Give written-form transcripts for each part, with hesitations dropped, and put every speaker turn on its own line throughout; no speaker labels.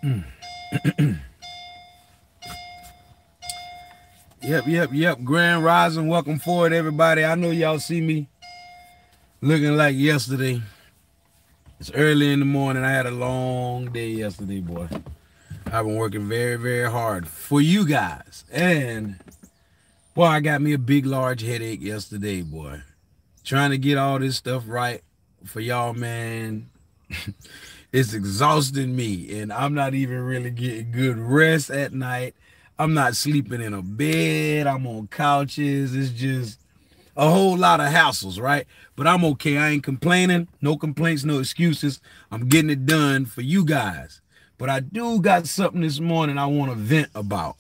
Mm. Yep. Grand Rising. Welcome forward, everybody. I know y'all see me looking like yesterday. It's early in the morning. I had a long day yesterday, boy. I've been working very, very hard for you guys. And, boy, I got me a big, large headache yesterday, boy. Trying to get all this stuff right for y'all, man. It's exhausting me. And I'm not even really getting good rest at night. I'm not sleeping in a bed. I'm on couches. It's just a whole lot of hassles, right? But I'm okay. I ain't complaining. No complaints, no excuses. I'm getting it done for you guys. But I do got something this morning I want to vent about,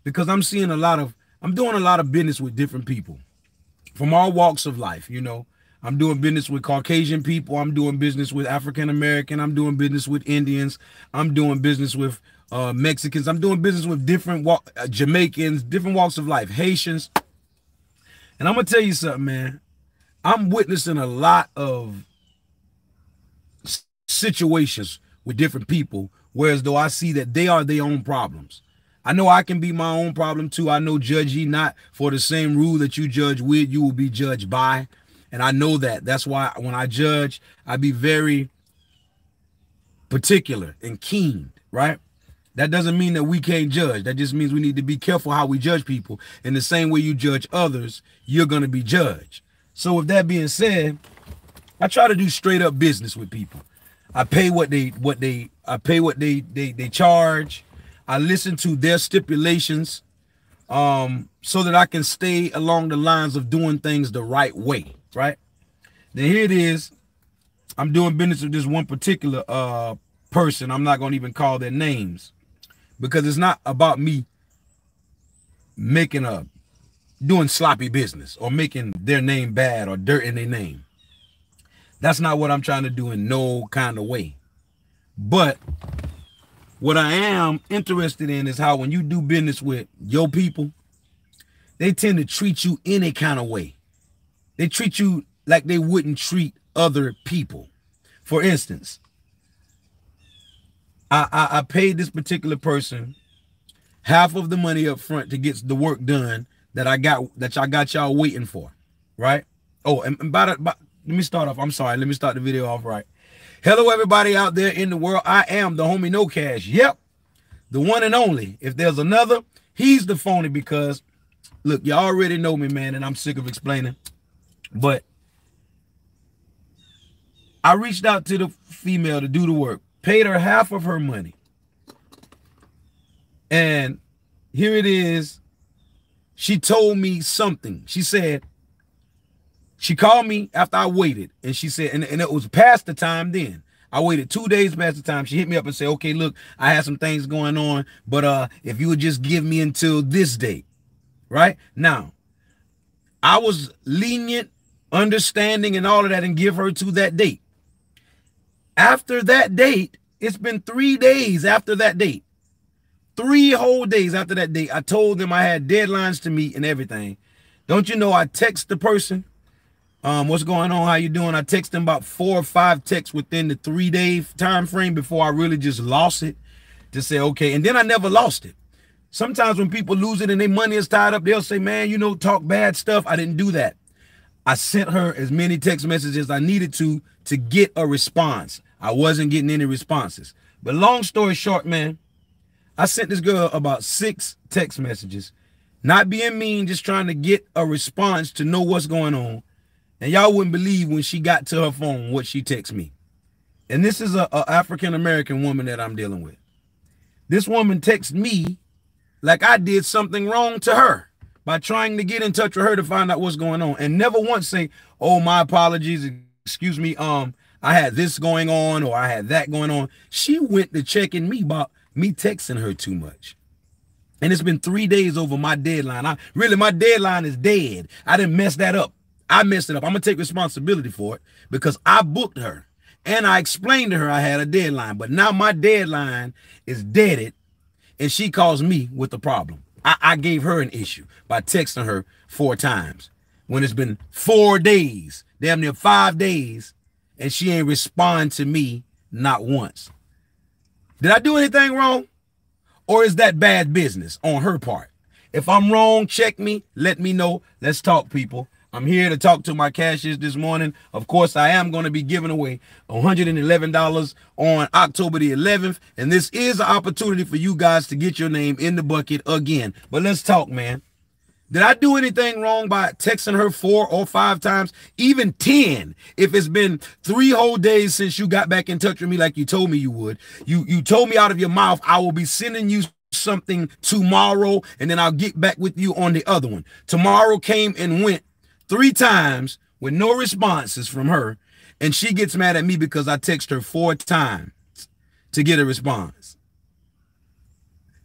because I'm doing a lot of business with different people from all walks of life, I'm doing business with Caucasian people. I'm doing business with African American. I'm doing business with Indians. I'm doing business with Mexicans. I'm doing business with different Jamaicans, different walks of life, Haitians. And I'm going to tell you something, man. I'm witnessing a lot of situations with different people, whereas though I see that they are their own problems. I know I can be my own problem too. I know judge ye not, for the same rule that you judge with, you will be judged by. And I know that. That's why when I judge, I be very particular and keen, right? That doesn't mean that we can't judge. That just means we need to be careful how we judge people. In the same way you judge others, you're going to be judged. So with that being said, I try to do straight up business with people. I pay what they charge. I listen to their stipulations so that I can stay along the lines of doing things the right way, right? Then here it is. I'm doing business with this one particular person. I'm not going to even call their names because it's not about me doing sloppy business or making their name bad or dirt in their name. That's not what I'm trying to do in no kind of way. But what I am interested in is how when you do business with your people, they tend to treat you any kind of way. They treat you like they wouldn't treat other people. For instance, I paid this particular person half of the money up front to get the work done that I got y'all waiting for, right? Oh, and let me start off. I'm sorry. Let me start the video off right. Hello, everybody out there in the world. I am the homie No Cash. Yep, the one and only. If there's another, he's the phony because, look, y'all already know me, man, and I'm sick of explaining. But I reached out to the female to do the work, paid her half of her money. And here it is. She told me something. She said, she called me after I waited, and she said, and it was past the time then. I waited 2 days past the time. She hit me up and said, okay, look, I had some things going on, but if you would just give me until this date, right? Now, I was lenient, understanding, and all of that, and give her to that date. After that date, it's been 3 days after that date. 3 whole days after that date, I told them I had deadlines to meet and everything. Don't you know I text the person, what's going on, how you doing? I text them about 4 or 5 texts within the 3-day time frame before I really just lost it to say, okay. And then I never lost it. Sometimes when people lose it and their money is tied up, they'll say, man, talk bad stuff. I didn't do that. I sent her as many text messages as I needed to get a response. I wasn't getting any responses. But long story short, man, I sent this girl about 6 text messages, not being mean, just trying to get a response to know what's going on. And y'all wouldn't believe when she got to her phone what she texted me. And this is a African-American woman that I'm dealing with. This woman texted me like I did something wrong to her by trying to get in touch with her to find out what's going on, and never once say, oh, my apologies, excuse me, I had this going on or I had that going on. She went to checking me about me texting her too much. And it's been 3 days over my deadline. My deadline is dead. I didn't mess that up. I messed it up. I'm going to take responsibility for it because I booked her and I explained to her I had a deadline, but now my deadline is deaded and she calls me with a problem. I gave her an issue by texting her 4 times when it's been 4 days, damn near 5 days, and she ain't respond to me not once. Did I do anything wrong? Or is that bad business on her part? If I'm wrong, check me, let me know. Let's talk, people. I'm here to talk to my cashiers this morning. Of course, I am going to be giving away $111 on October the 11th. And this is an opportunity for you guys to get your name in the bucket again. But let's talk, man. Did I do anything wrong by texting her 4 or 5 times, even 10? If it's been 3 whole days since you got back in touch with me like you told me you would. You told me out of your mouth, I will be sending you something tomorrow, and then I'll get back with you on the other one. Tomorrow came and went 3 times with no responses from her, and she gets mad at me because I text her 4 times to get a response.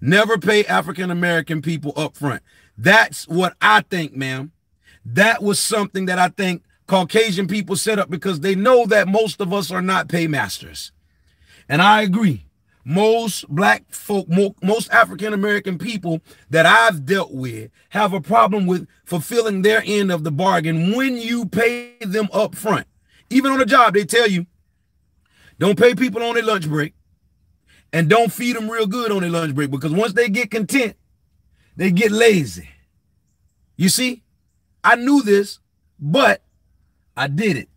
Never pay African-American people up front. That's what I think, ma'am. That was something that I think Caucasian people set up because they know that most of us are not paymasters. And I agree. Most black folk, most African-American people that I've dealt with have a problem with fulfilling their end of the bargain when you pay them up front. Even on a job, they tell you, don't pay people on their lunch break and don't feed them real good on their lunch break, because once they get content, they get lazy. You see, I knew this, but I did it.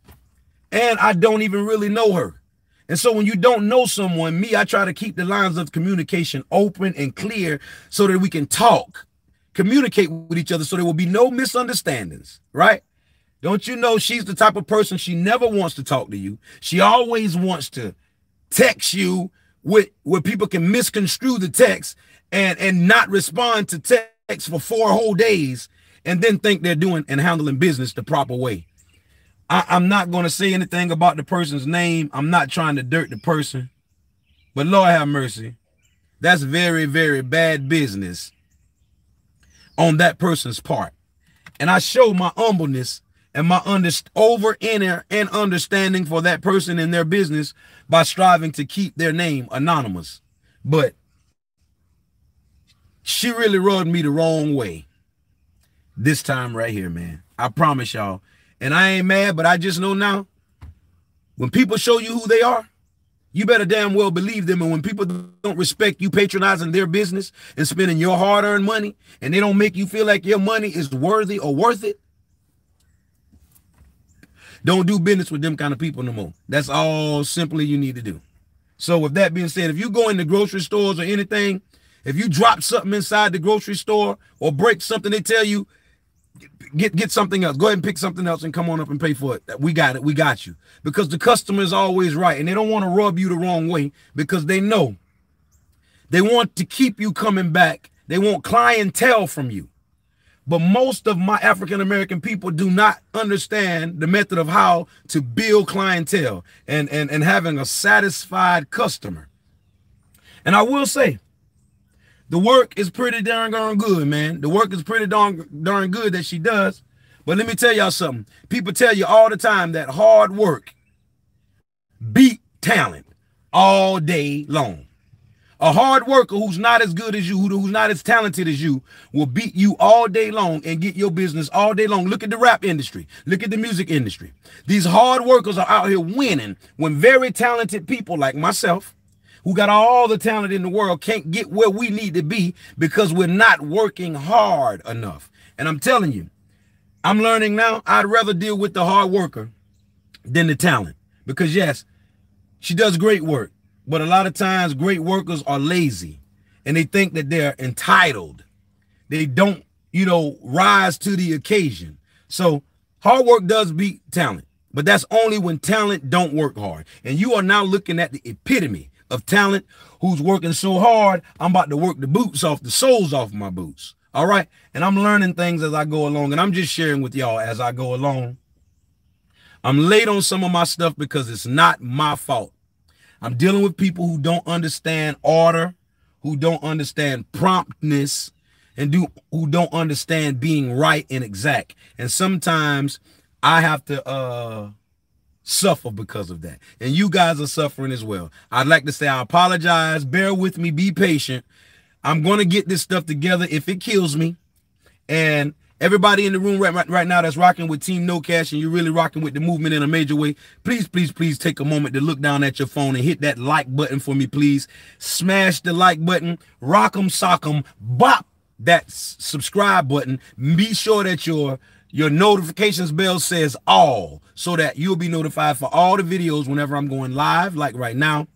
And I don't even really know her. And so when you don't know someone, I try to keep the lines of communication open and clear so that we can talk, communicate with each other so there will be no misunderstandings, right? Don't you know she's the type of person, she never wants to talk to you. She always wants to text you where people can misconstrue the text and not respond to text for 4 whole days and then think they're doing and handling business the proper way. I'm not going to say anything about the person's name. I'm not trying to dirt the person, but Lord have mercy. That's very, very bad business on that person's part. And I show my humbleness and my inner understanding for that person and their business by striving to keep their name anonymous. But she really rubbed me the wrong way this time right here, man. I promise y'all. And I ain't mad, but I just know now, when people show you who they are, you better damn well believe them. And when people don't respect you patronizing their business and spending your hard-earned money, and they don't make you feel like your money is worthy or worth it, don't do business with them kind of people no more. That's all simply you need to do. So with that being said, if you go into grocery stores or anything, if you drop something inside the grocery store or break something, they tell you, get something else. Go ahead and pick something else and come on up and pay for it. We got it. We got you. Because the customer is always right. And they don't want to rub you the wrong way because they know they want to keep you coming back. They want clientele from you. But most of my African-American people do not understand the method of how to build clientele and having a satisfied customer. And I will say, the work is pretty darn good, man. The work is pretty darn good that she does. But let me tell y'all something. People tell you all the time that hard work beat talent all day long. A hard worker who's not as good as you, who's not as talented as you, will beat you all day long and get your business all day long. Look at the rap industry. Look at the music industry. These hard workers are out here winning when very talented people like myself, who got all the talent in the world, can't get where we need to be because we're not working hard enough. And I'm telling you, I'm learning now, I'd rather deal with the hard worker than the talent. Because yes, she does great work. But a lot of times great workers are lazy and they think that they're entitled. They don't, rise to the occasion. So hard work does beat talent, but that's only when talent don't work hard. And you are now looking at the epitome of talent who's working so hard, I'm about to work the boots off, the soles off my boots. All right. And I'm learning things as I go along, and I'm just sharing with y'all as I go along. I'm late on some of my stuff because it's not my fault. I'm dealing with people who don't understand order, who don't understand promptness, and who don't understand being right and exact. And sometimes I have to suffer because of that. And you guys are suffering as well. I'd like to say I apologize. Bear with me. Be patient. I'm going to get this stuff together if it kills me. And Everybody in the room right now that's rocking with Team No Cash and you're really rocking with the movement in a major way, please, please, please take a moment to look down at your phone and hit that like button for me, please. Smash the like button, rock 'em, sock 'em, bop that subscribe button. Be sure that your notifications bell says all, so that you'll be notified for all the videos whenever I'm going live, like right now,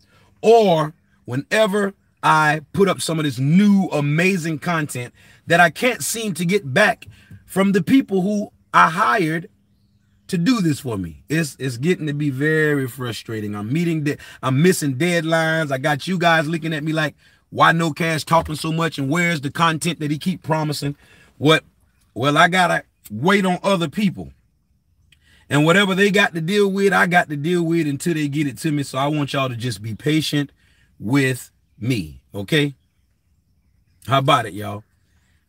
or whenever I put up some of this new amazing content that I can't seem to get back from the people who I hired to do this for me. It's getting to be very frustrating. I'm missing deadlines. I got you guys looking at me like, why No Cash talking so much and where's the content that he keep promising? Well, I gotta wait on other people. And whatever they got to deal with, I got to deal with until they get it to me. So I want y'all to just be patient with me, okay? How about it, y'all?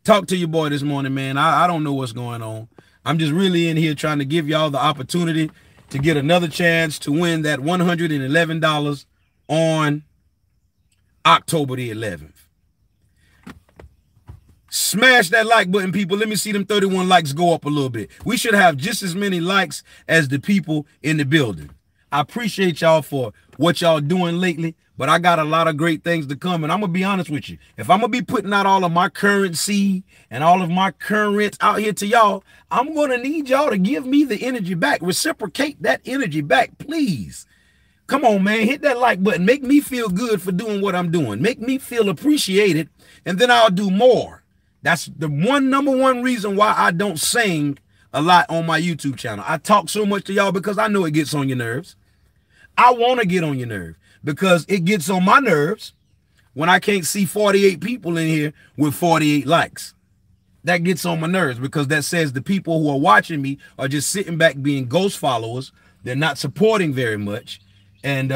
Talk to your boy this morning, man. I don't know what's going on. I'm just really in here trying to give y'all the opportunity to get another chance to win that $111 on October the 11th. Smash that like button, people. Let me see them 31 likes go up a little bit. We should have just as many likes as the people in the building. I appreciate y'all for what y'all doing lately, but I got a lot of great things to come. And I'm going to be honest with you. If I'm going to be putting out all of my currency and all of my currents out here to y'all, I'm going to need y'all to give me the energy back. Reciprocate that energy back, please. Come on, man. Hit that like button. Make me feel good for doing what I'm doing. Make me feel appreciated, and then I'll do more. That's the number one reason why I don't sing a lot on my YouTube channel. I talk so much to y'all because I know it gets on your nerves. I want to get on your nerve because it gets on my nerves when I can't see 48 people in here with 48 likes. That gets on my nerves because that says the people who are watching me are just sitting back being ghost followers. They're not supporting very much. And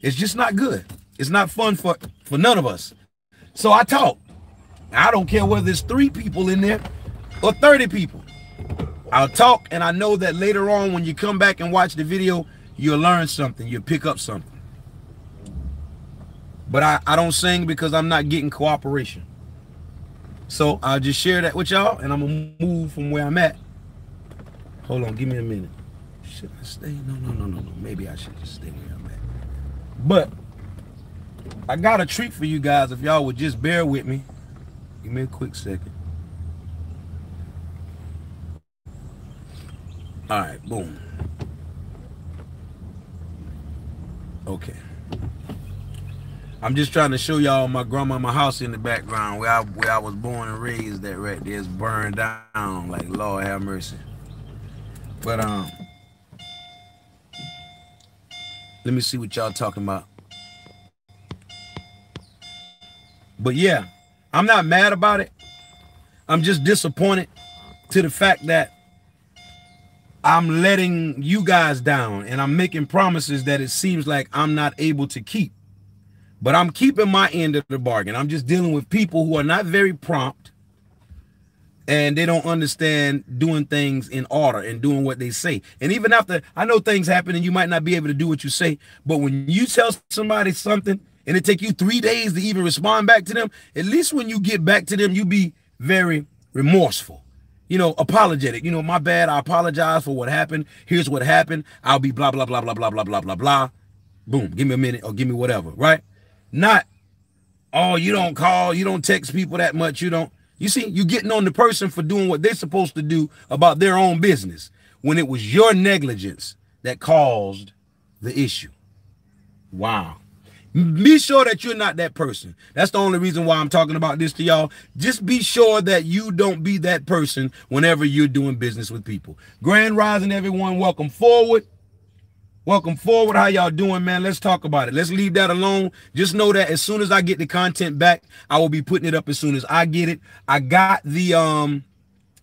it's just not good. It's not fun for none of us. So I talk. I don't care whether there's 3 people in there or 30 people. I'll talk, and I know that later on when you come back and watch the video, you'll learn something. You'll pick up something. But I don't sing because I'm not getting cooperation. So I'll just share that with y'all, and I'm going to move from where I'm at. Hold on, give me a minute. Should I stay? No. Maybe I should just stay where I'm at. But I got a treat for you guys if y'all would just bear with me. Give me a quick second. All right, boom. Okay. I'm just trying to show y'all my grandmama house in the background where I was born and raised. That right there is burned down. Like, Lord have mercy. But let me see what y'all talking about. But yeah, I'm not mad about it. I'm just disappointed to the fact that I'm letting you guys down and I'm making promises that it seems like I'm not able to keep. But I'm keeping my end of the bargain. I'm just dealing with people who are not very prompt and they don't understand doing things in order and doing what they say. And even after, I know things happen and you might not be able to do what you say, but when you tell somebody something and it take you 3 days to even respond back to them, at least when you get back to them, you be very remorseful, you know, apologetic. You know, my bad, I apologize for what happened. Here's what happened. I'll be blah, blah, blah, blah, blah, blah, blah, blah, blah. Boom, give me a minute or give me whatever, right? Not, oh, you don't call, you don't text people that much, you don't. You see, you're getting on the person for doing what they're supposed to do about their own business when it was your negligence that caused the issue. Wow. Be sure that you're not that person. That's the only reason why I'm talking about this to y'all. Just be sure that you don't be that person whenever you're doing business with people. Grand Rising, everyone. Welcome forward. Welcome forward. How y'all doing, man? Let's talk about it. Let's leave that alone. Just know that as soon as I get the content back, I will be putting it up as soon as I get it. I got the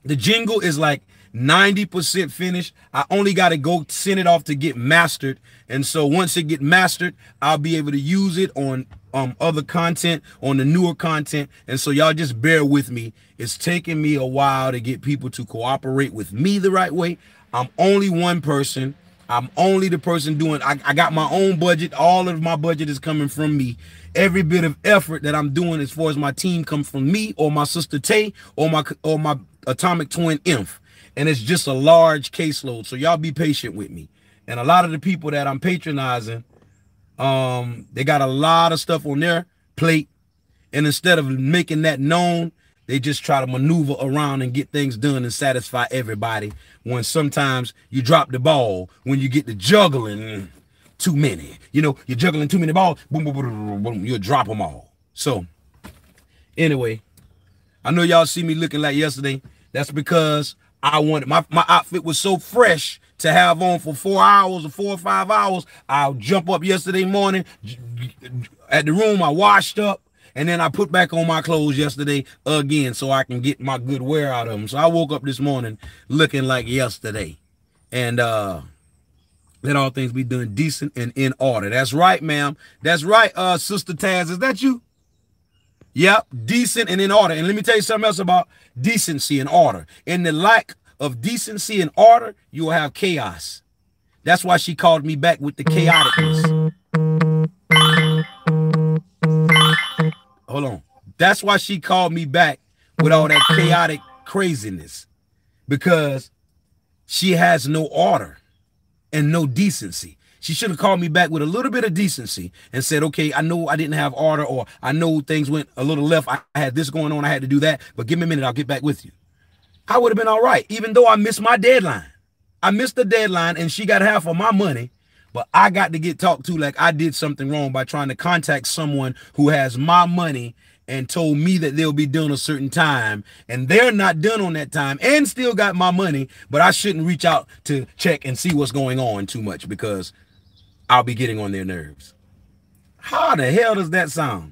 jingle is like 90% finished. I only got to go send it off to get mastered. And so once it get mastered, I'll be able to use it on other content, on the newer content. And so y'all just bear with me. It's taking me a while to get people to cooperate with me the right way. I'm only one person. I'm only the person doing, I got my own budget. All of my budget is coming from me. Every bit of effort that I'm doing as far as my team comes from me or my sister Tay or my atomic twin inf, and it's just a large caseload. So y'all be patient with me. And a lot of the people that I'm patronizing, they got a lot of stuff on their plate, and instead of making that known, they just try to maneuver around and get things done and satisfy everybody, when sometimes you drop the ball when you get to juggling too many. You know, you're juggling too many balls, boom, boom, boom, boom, boom, you'll drop them all. So anyway, I know y'all see me looking like yesterday. That's because I wanted, my outfit was so fresh to have on for 4 hours or 4 or 5 hours. I'll jump up yesterday morning at the room, I washed up, and then I put back on my clothes yesterday again so I can get my good wear out of them. So I woke up this morning looking like yesterday. And let all things be done decent and in order. That's right, ma'am. That's right, Sister Taz. Is that you? Yep, decent and in order. And let me tell you something else about decency and order. In the lack of decency and order, you will have chaos. That's why she called me back with the chaoticness. Hold on. That's why she called me back with all that chaotic craziness, because she has no order and no decency. She should have called me back with a little bit of decency and said, okay, I know I didn't have order, or I know things went a little left. I had this going on. I had to do that, but give me a minute. I'll get back with you. I would have been all right, even though I missed my deadline. I missed the deadline and she got half of my money, but I got to get talked to like I did something wrong by trying to contact someone who has my money and told me that they'll be done a certain time, and they're not done on that time and still got my money, but I shouldn't reach out to check and see what's going on too much because I'll be getting on their nerves. How the hell does that sound?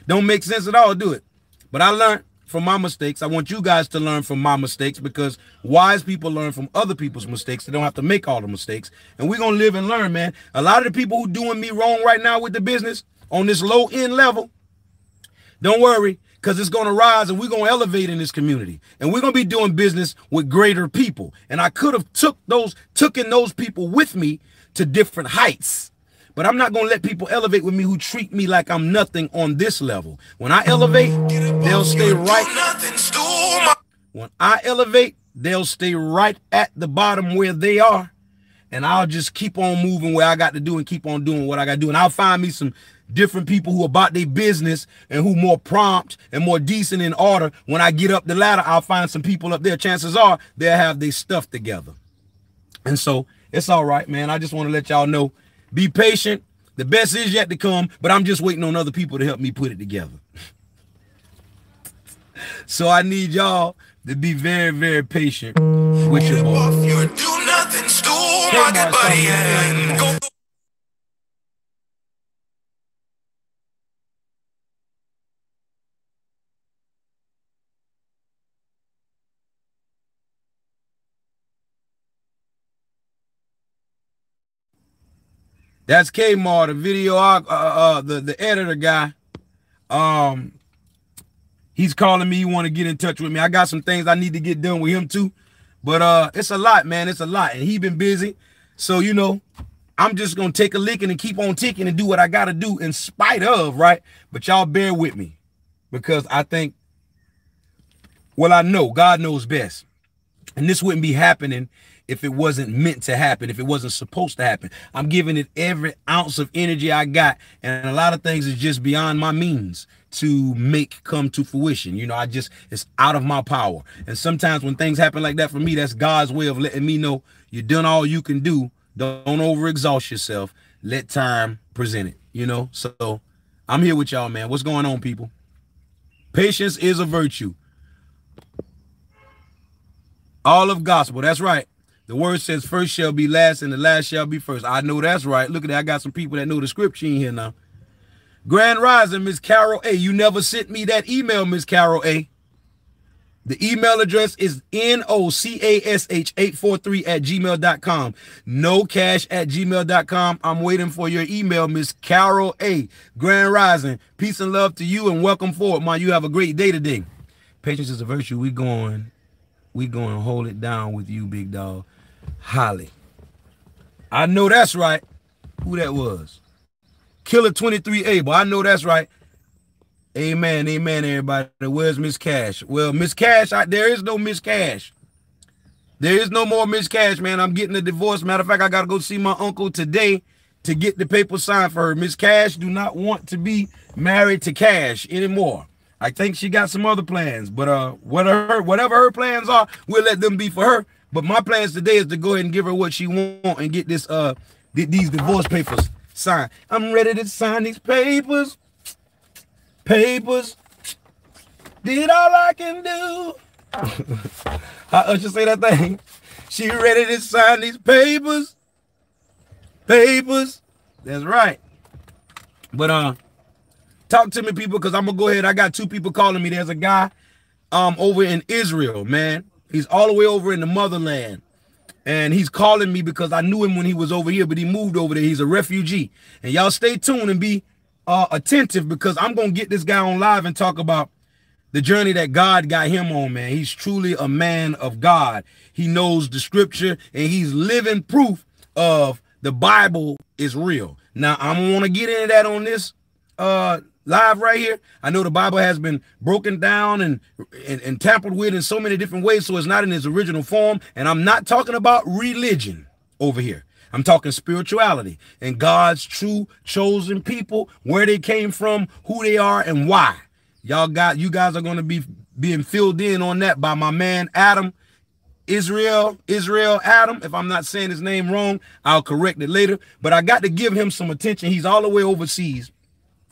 Don't make sense at all, do it. But I learned from my mistakes. I want you guys to learn from my mistakes, because wise people learn from other people's mistakes. They don't have to make all the mistakes. And we're going to live and learn, man. A lot of the people who doing me wrong right now with the business on this low end level, don't worry, because it's going to rise and we're going to elevate in this community. And we're going to be doing business with greater people. And I could have taken those people with me to different heights. But I'm not going to let people elevate with me who treat me like I'm nothing on this level. When I elevate, they'll stay right. When I elevate, they'll stay right at the bottom where they are. And I'll just keep on moving where I got to do and keep on doing what I got to do. And I'll find me some different people who are about their business and who more prompt and more decent in order. When I get up the ladder, I'll find some people up there. Chances are they'll have their stuff together. And so it's all right, man. I just want to let y'all know, be patient. The best is yet to come, but I'm just waiting on other people to help me put it together. So I need y'all to be very, very patient with your boy. That's Kmart, the video, the editor guy. He's calling me. He want to get in touch with me. I got some things I need to get done with him too. But it's a lot, man. It's a lot. And he been busy. So, you know, I'm just going to take a licking and keep on ticking and do what I got to do in spite of, right? But y'all bear with me, because I think, well, I know God knows best. And this wouldn't be happening if it wasn't meant to happen, if it wasn't supposed to happen. I'm giving it every ounce of energy I got. And a lot of things is just beyond my means to make come to fruition. You know, it's out of my power. And sometimes when things happen like that for me, that's God's way of letting me know you've done all you can do. Don't overexhaust yourself. Let time present it, you know? So I'm here with y'all, man. What's going on, people? Patience is a virtue. All of gospel. That's right. The word says first shall be last and the last shall be first. I know that's right. Look at that. I got some people that know the scripture in here now. Grand Rising, Miss Carol A. You never sent me that email, Miss Carol A. The email address is nocash843@gmail.com. nocash@gmail.com. I'm waiting for your email, Miss Carol A. Grand Rising. Peace and love to you and welcome forward, man. You have a great day today. Patience is a virtue. We going to hold it down with you, big dog. Holly. I know that's right. Who that was? Killer 23A, but I know that's right. Amen, amen, everybody. Where's Miss Cash? Well, Miss Cash, there is no Miss Cash. There is no more Miss Cash, man. I'm getting a divorce. Matter of fact, I got to go see my uncle today to get the paper signed for her. Miss Cash do not want to be married to Cash anymore. I think she got some other plans, but whatever her plans are, we'll let them be for her. But my plans today is to go ahead and give her what she wants and get this these divorce papers signed. I'm ready to sign these papers. Did all I can do. How Usher say that thing? She ready to sign these papers. That's right. But talk to me, people, because I'm gonna go ahead. I got two people calling me. There's a guy over in Israel, man. He's all the way over in the motherland. And he's calling me because I knew him when he was over here, but he moved over there. He's a refugee. And y'all stay tuned and be attentive, because I'm going to get this guy on live and talk about the journey that God got him on, man. He's truly a man of God. He knows the scripture, and he's living proof of the Bible is real. Now, I don't want to get into that on this live right here. I know the Bible has been broken down and tampered with in so many different ways, so it's not in its original form. And I'm not talking about religion over here. I'm talking spirituality and God's true chosen people, where they came from, who they are, and why. You guys are going to be being filled in on that by my man Adam, Israel Adam. If I'm not saying his name wrong, I'll correct it later. But I got to give him some attention. He's all the way overseas,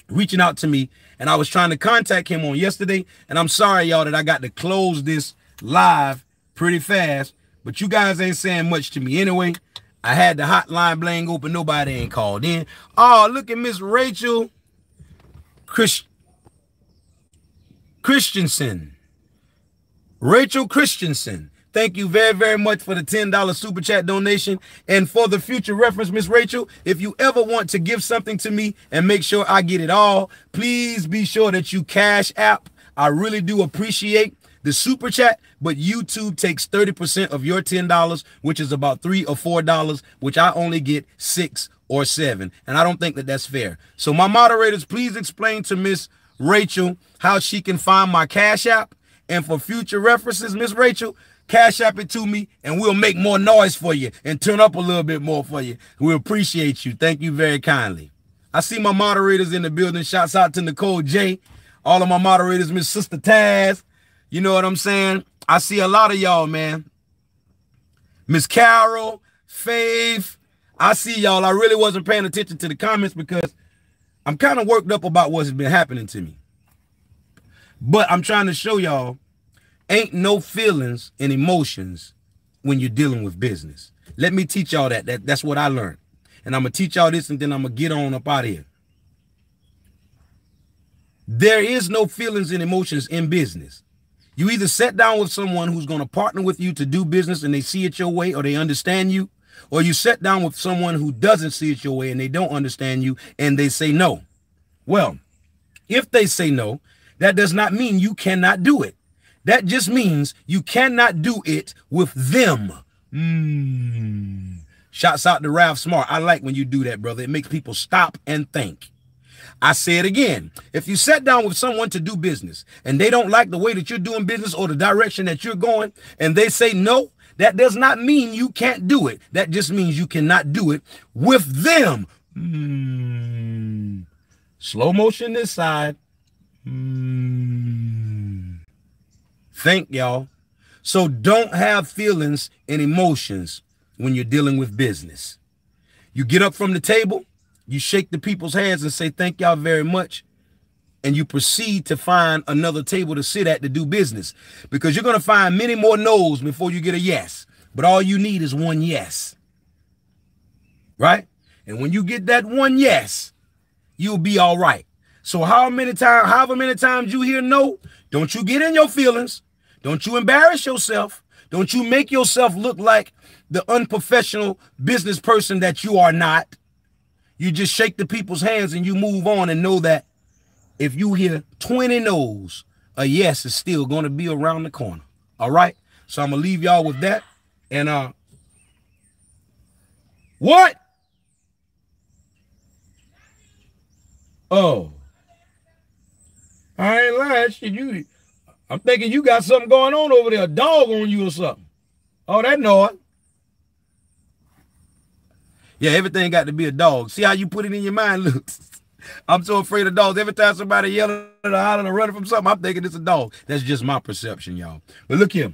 reaching out to me, and I was trying to contact him on yesterday. And I'm sorry, y'all, that I got to close this live pretty fast, but you guys ain't saying much to me anyway. I had the hotline bling open. Nobody ain't called in. Oh, look at Miss Rachel Christensen. Rachel Christensen. Thank you very, very much for the $10 super chat donation. And for the future reference, Miss Rachel, if you ever want to give something to me and make sure I get it all, please be sure that you Cash App. I really do appreciate the super chat, but YouTube takes 30% of your $10, which is about $3 or $4, which I only get 6 or 7. And I don't think that that's fair. So my moderators, please explain to Miss Rachel how she can find my Cash App. And for future references, Miss Rachel, Cash App it to me, and we'll make more noise for you and turn up a little bit more for you. We appreciate you. Thank you very kindly. I see my moderators in the building. Shouts out to Nicole J. All of my moderators, Miss Sister Taz. You know what I'm saying? I see a lot of y'all, man. Miss Carol, Faith. I see y'all. I really wasn't paying attention to the comments because I'm kind of worked up about what's been happening to me. But I'm trying to show y'all, ain't no feelings and emotions when you're dealing with business. Let me teach y'all that. That's what I learned. And I'm going to teach y'all this, and then I'm going to get on up out of here. There is no feelings and emotions in business. You either sit down with someone who's going to partner with you to do business and they see it your way or they understand you, or you sit down with someone who doesn't see it your way and they don't understand you and they say no. Well, if they say no, that does not mean you cannot do it. That just means you cannot do it with them. Shouts out to Ralph Smart. I like when you do that, brother. It makes people stop and think. I say it again. If you sit down with someone to do business and they don't like the way that you're doing business or the direction that you're going, and they say no, that does not mean you can't do it. That just means you cannot do it with them. Slow motion this side. Think, y'all. So don't have feelings and emotions when you're dealing with business. You get up from the table, you shake the people's hands and say, thank y'all very much. And you proceed to find another table to sit at to do business, because you're going to find many more no's before you get a yes. But all you need is one yes. Right? And when you get that one yes, you'll be all right. So however many times you hear no, don't you get in your feelings. Don't you embarrass yourself. Don't you make yourself look like the unprofessional business person that you are not. You just shake the people's hands and you move on, and know that if you hear 20 no's, a yes is still going to be around the corner. All right? So I'm going to leave y'all with that. And what? Oh. ain't lying. Shit, I'm thinking you got something going on over there. A dog on you or something. Oh, that noise. Yeah, everything got to be a dog. See how you put it in your mind, look. I'm so afraid of dogs. Every time somebody yelling or hollering or running from something, I'm thinking it's a dog. That's just my perception, y'all. But look here.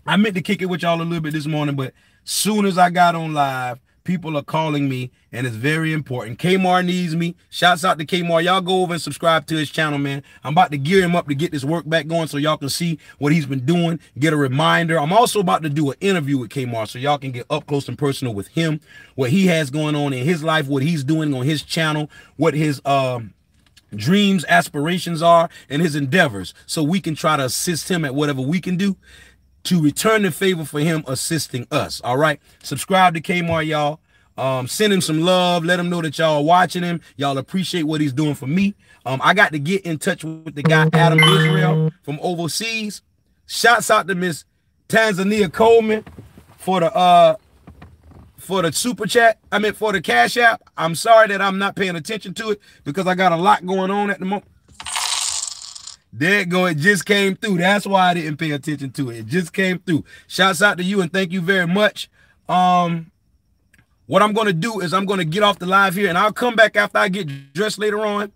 I meant to kick it with y'all a little bit this morning, but soon as I got on live, people are calling me, and it's very important. Kmar needs me. Shouts out to Kmar. Y'all go over and subscribe to his channel, man. I'm about to gear him up to get this work back going so y'all can see what he's been doing, get a reminder. I'm also about to do an interview with Kmar so y'all can get up close and personal with him, what he has going on in his life, what he's doing on his channel, what his dreams, aspirations are, and his endeavors, so we can try to assist him at whatever we can do to return the favor for him assisting us. All right, subscribe to Kmar, y'all. Send him some love. Let him know that y'all are watching him. Y'all appreciate what he's doing for me. I got to get in touch with the guy Adam Israel from overseas. Shouts out to Miss Tanzania Coleman for the super chat. I mean, for the Cash App. I'm sorry that I'm not paying attention to it because I got a lot going on at the moment. There it go. It just came through. That's why I didn't pay attention to it. It just came through. Shouts out to you and thank you very much. What I'm going to do is I'm going to get off the live here and I'll come back after I get dressed later on.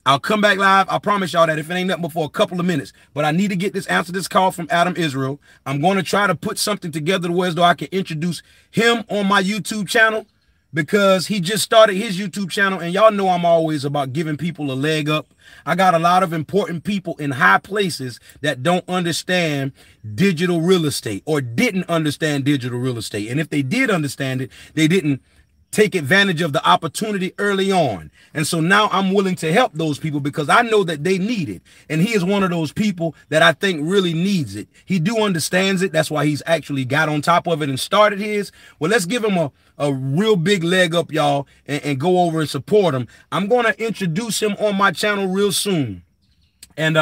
I'll come back live. I promise y'all that if it ain't nothing before a couple of minutes, but I need to get this answer this call from Adam Israel. I'm going to try to put something together to where as though I can introduce him on my YouTube channel because he just started his YouTube channel and y'all know I'm always about giving people a leg up. I got a lot of important people in high places that don't understand digital real estate or didn't understand digital real estate. And if they did understand it, they didn't take advantage of the opportunity early on. And so now I'm willing to help those people because I know that they need it. And he is one of those people that I think really needs it. He understands it. That's why he's actually got on top of it and started his. Well, let's give him a real big leg up, y'all, and go over and support him. I'm going to introduce him on my channel real soon. And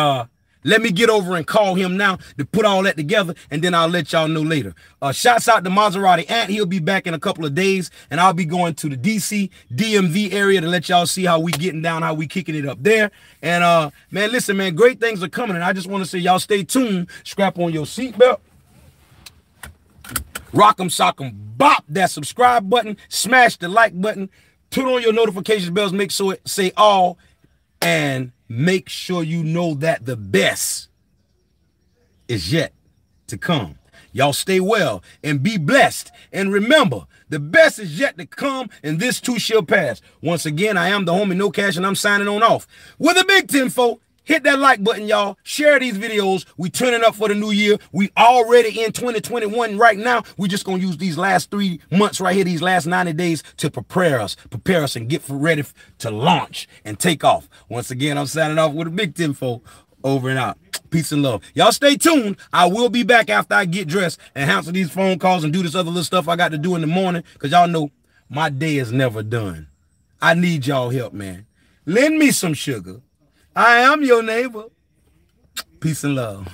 let me get over and call him now to put all that together, and then I'll let y'all know later. Shouts out to Maserati Ant. He'll be back in a couple of days, and I'll be going to the DC, DMV area to let y'all see how we getting down, how we kicking it up there. And, man, listen, man, great things are coming, and I just want to say y'all stay tuned. Strap on your seatbelt. Rock'em sock'em bop that subscribe button. Smash the like button. Turn on your notification bells. Make sure it say all. And make sure you know that the best is yet to come. Y'all stay well and be blessed. And remember, the best is yet to come and this too shall pass. Once again, I am the homie No Cash and I'm signing on off with a big 10-4. Hit that like button, y'all. Share these videos. We turning up for the new year. We already in 2021 right now. We just going to use these last 3 months right here, these last 90 days to prepare us and get ready to launch and take off. Once again, I'm signing off with a big 10-4. Over and out. Peace and love. Y'all stay tuned. I will be back after I get dressed and answer these phone calls and do this other little stuff I got to do in the morning because y'all know my day is never done. I need y'all help, man. Lend me some sugar. I am your neighbor. Peace and love.